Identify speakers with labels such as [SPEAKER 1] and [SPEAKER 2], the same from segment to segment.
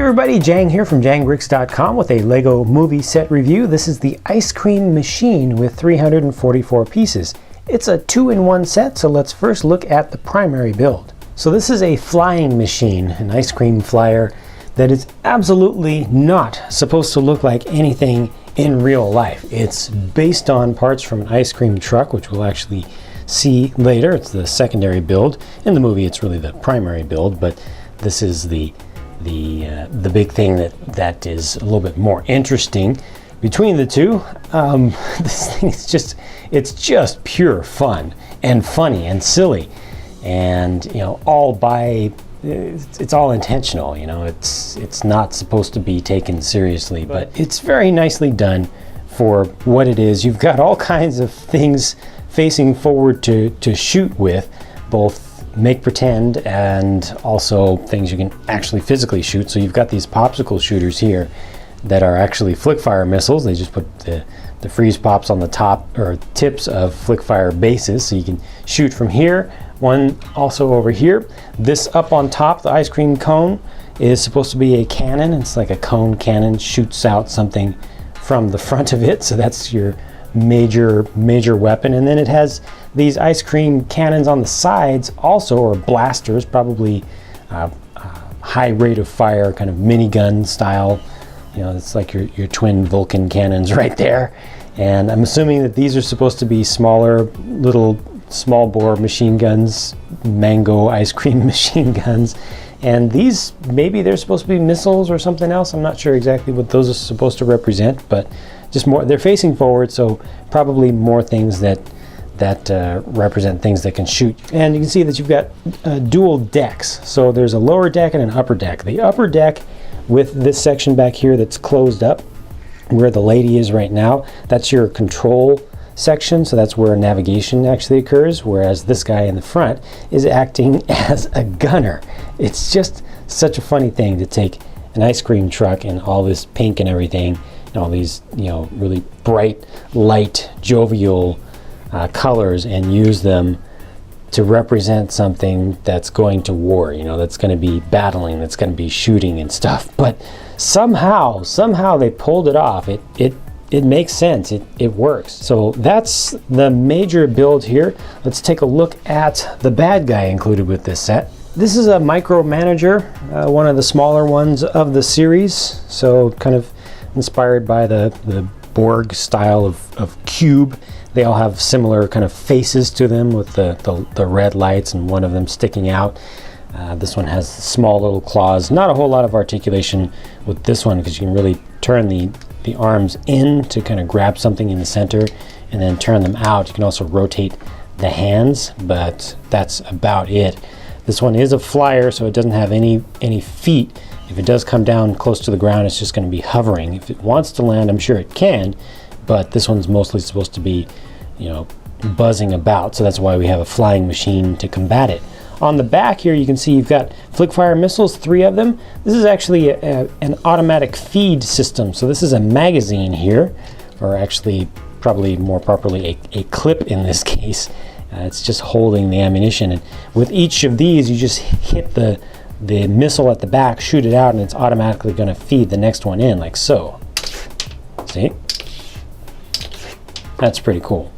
[SPEAKER 1] everybody, Jang here from jangbricks.com with a Lego movie set review. This is the ice cream machine with 344 pieces. It's a 2-in-1 set, so let's first look at the primary build. So this is a flying machine, an ice cream flyer that is absolutely not supposed to look like anything in real life. It's based on parts from an ice cream truck, which we'll actually see later. It's the secondary build. In the movie, it's really the primary build, but this is the big thing that is a little bit more interesting between the two. This thing is it's just pure fun and funny and silly, and it's all intentional. It's not supposed to be taken seriously, but it's very nicely done for what it is. You've got all kinds of things facing forward to shoot with, both make pretend and also things you can actually physically shoot. So you've got these popsicle shooters here that are actually flick fire missiles. They just put the freeze pops on the top or tips of flick fire bases, so you can shoot from here. One also over here. This up on top, the ice cream cone, is supposed to be a cannon. It's like a cone cannon, shoots out something from the front of it, so that's your major weapon. And then it has these ice cream cannons on the sides also, or blasters, probably high rate of fire, kind of minigun style. It's like your twin Vulcan cannons right there. And I'm assuming that these are supposed to be smaller, little small bore machine guns, mango ice cream machine guns. And these, maybe they're supposed to be missiles or something else. I'm not sure exactly what those are supposed to represent, but just more, they're facing forward, so probably more things that represent things that can shoot. And you can see that you've got dual decks. So there's a lower deck and an upper deck. The upper deck, with this section back here that's closed up, where the lady is right now, that's your control section, so that's where navigation actually occurs, whereas this guy in the front is acting as a gunner. It's just such a funny thing to take an ice cream truck and all this pink and everything, and all these really bright, light, jovial colors, and use them to represent something that's going to war, that's going to be battling, that's going to be shooting and stuff. But somehow they pulled it off. It makes sense. It works. So that's the major build here. Let's take a look at the bad guy included with this set. This is a Micromanager, one of the smaller ones of the series. So kind of inspired by the Borg style of cube. They all have similar kind of faces to them, with the red lights and one of them sticking out. This one has small little claws. Not a whole lot of articulation with this one, because you can really turn the arms in to kind of grab something in the center and then turn them out. You can also rotate the hands, but that's about it. This one is a flyer, so it doesn't have any feet. If it does come down close to the ground, it's just going to be hovering. If it wants to land, I'm sure it can, but this one's mostly supposed to be, buzzing about, so that's why we have a flying machine to combat it. On the back here, you can see you've got flick fire missiles, 3 of them. This is actually an automatic feed system. So this is a magazine here, or actually probably more properly a clip in this case. It's just holding the ammunition. And with each of these, you just hit the missile at the back, shoot it out, and it's automatically going to feed the next one in, like so. See? That's pretty cool.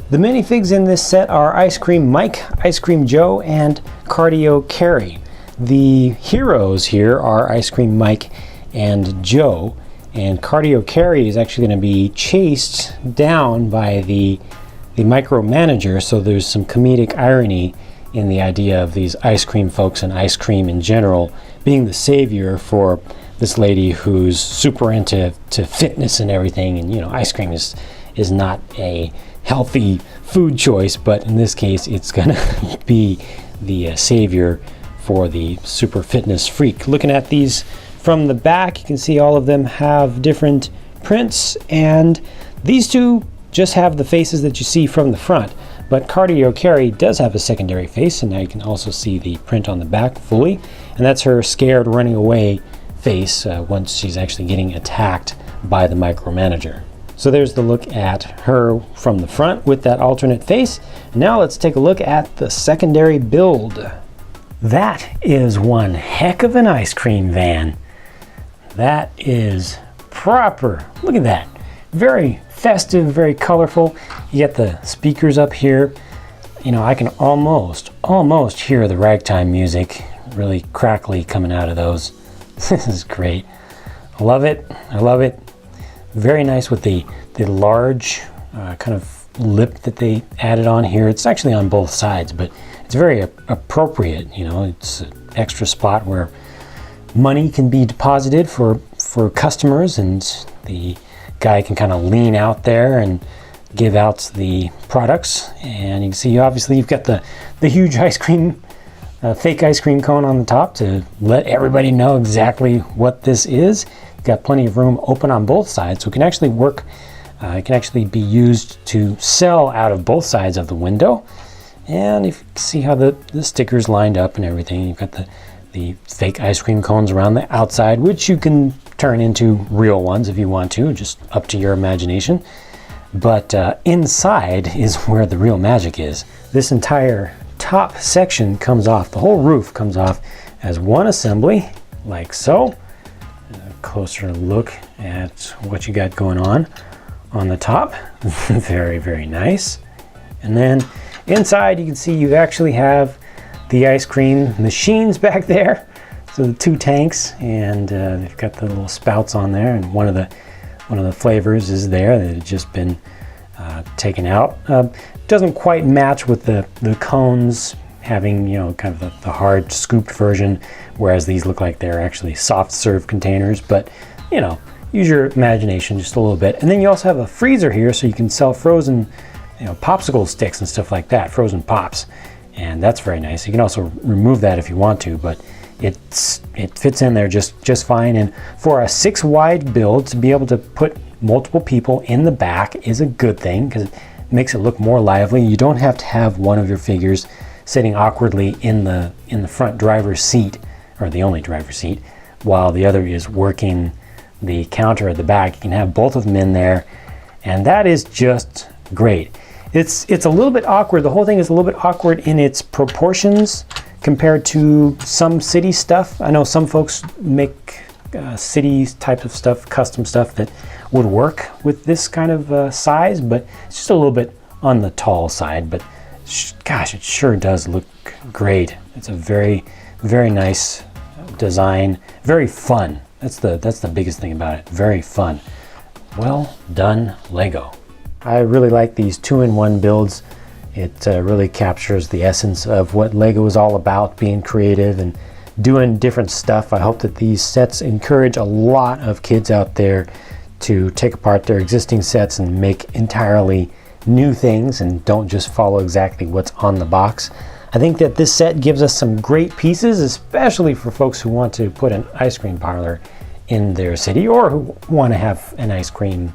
[SPEAKER 1] The minifigs in this set are Ice Cream Mike, Ice Cream Joe, and Cardio Carrie. The heroes here are Ice Cream Mike and Joe, and Cardio Carrie is actually going to be chased down by the Micromanager, so there's some comedic irony in the idea of these ice cream folks and ice cream in general being the savior for this lady who's super into fitness and everything, and ice cream is not a healthy food choice, but in this case it's gonna be the savior for the super fitness freak. Looking at these from the back, you can see all of them have different prints, and these two just have the faces that you see from the front, but Cardio Carrie does have a secondary face, and now you can also see the print on the back fully, and that's her scared running away face once she's actually getting attacked by the Micromanager. So there's the look at her from the front with that alternate face. Now let's take a look at the secondary build. That is one heck of an ice cream van. That is proper. Look at that. Very festive, very colorful. You get the speakers up here. You know, I can almost hear the ragtime music really crackly coming out of those. This is great. I love it. I love it. Very nice with the large kind of lip that they added on here. It's actually on both sides, but it's very appropriate. You know, it's an extra spot where money can be deposited for customers, and the guy can kind of lean out there and give out the products. And you can see, obviously, you've got the huge ice cream, fake ice cream cone on the top to let everybody know exactly what this is. You've got plenty of room open on both sides, so it can actually work. It can actually be used to sell out of both sides of the window. And you can see how the stickers lined up and everything. You've got the fake ice cream cones around the outside, which you can turn into real ones if you want to, just up to your imagination. But inside is where the real magic is. This entire top section comes off, the whole roof comes off as one assembly, like so. A closer look at what you got going on the top. Very, very nice. And then inside you can see you actually have the ice cream machines back there. So the two tanks, and they've got the little spouts on there, and one of the flavors is there that had just been taken out. Doesn't quite match with the cones having, you know, kind of the hard scooped version, whereas these look like they're actually soft serve containers. But you know, use your imagination just a little bit. And then you also have a freezer here, so you can sell frozen, you know, popsicle sticks and stuff like that, frozen pops, and that's very nice. You can also remove that if you want to, but it fits in there just fine. And for a 6 wide build, to be able to put multiple people in the back is a good thing, because it makes it look more lively. You don't have to have one of your figures sitting awkwardly in the front driver's seat, or the only driver's seat, while the other is working the counter at the back. You can have both of them in there, and that is just great. It's a little bit awkward. The whole thing is a little bit awkward in its proportions compared to some city stuff. I know some folks make city type of stuff, custom stuff that would work with this kind of size, but it's just a little bit on the tall side. But gosh, it sure does look great. It's a very, very nice design. Very fun. That's the biggest thing about it. Very fun. Well done, Lego. I really like these 2-in-1 builds. It really captures the essence of what Lego is all about, being creative and doing different stuff. I hope that these sets encourage a lot of kids out there to take apart their existing sets and make entirely new things, and don't just follow exactly what's on the box. I think that this set gives us some great pieces, especially for folks who want to put an ice cream parlor in their city, or who want to have an ice cream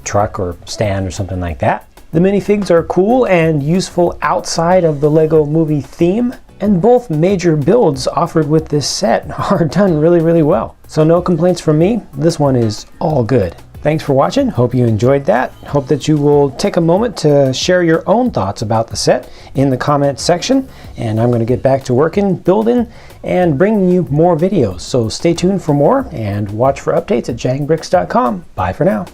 [SPEAKER 1] truck or stand or something like that. The minifigs are cool and useful outside of the Lego movie theme, and both major builds offered with this set are done really, really well. So no complaints from me. This one is all good. Thanks for watching. Hope you enjoyed that. Hope that you will take a moment to share your own thoughts about the set in the comments section. And I'm going to get back to working, building, and bringing you more videos. So stay tuned for more and watch for updates at jangbricks.com. Bye for now.